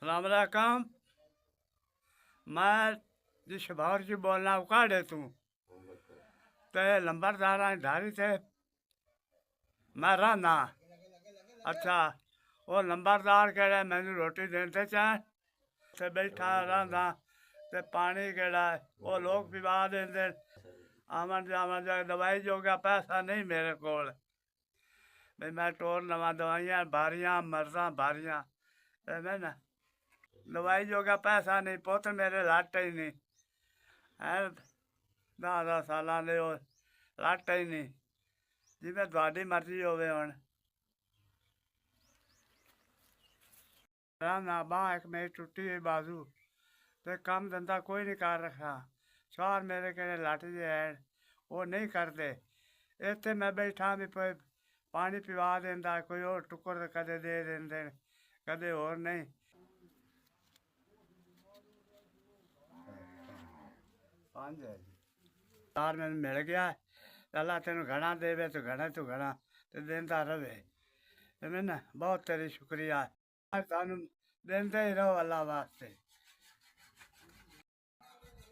सलाम अलैकुम। मैं जिस शहर से बोलना उकाड़े तू ते लंबरदार धारी थे मैं रहना। अच्छा वो लंबरदार केड़ा मैनू रोटी देते चाहे ते बैठा रहना ते पानी केड़ा वो लोग पिवा देंदे। आवन जावन जा दवाई जोगा पैसा नहीं मेरे कोल भाई मैं टोर लवा दवाइयां भारियां मर्दा भारियां मैं ना दवाई जोगा पैसा नहीं पुत मेरे लट ही नहीं है 10 साल दे लट ही नहीं जिमें थोड़ी मर्जी होवे हुण ना बांह एक मेरी टुटी हुई बाजू ते काम धंधा कोई नहीं कर रखा। सार मेरे कहने लट जे हैं वो नहीं करते। इतने मैं बैठा भी पानी पिवा देंदा कोई और टुकर कदे दे देंदे कदे होर नहीं। सार मैंने मिल गया अल्लाह तेन घना देवे तो घना तो देंदा रवे मैं ना बहुत तेरी शुक्रिया सानू देंदे ही रहो अल्लाह वास्ते।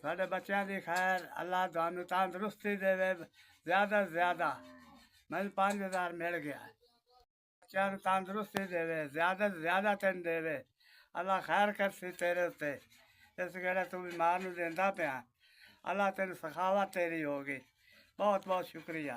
साढ़े बच्चों की खैर अल्लाह थानू तंदरुस्ती देवे ज़्यादा से ज़्यादा मैंने 5000 मिल गया बच्चों तंदरुस्ती देवे ज़्यादा से ज़्यादा तेन देवे अल्लाह खैर करसी तेरे उत्ते इस गल्ला तू बीमार नू देंदा पिया अल्लाह तेन सखावत तेरी होगी बहुत बहुत शुक्रिया।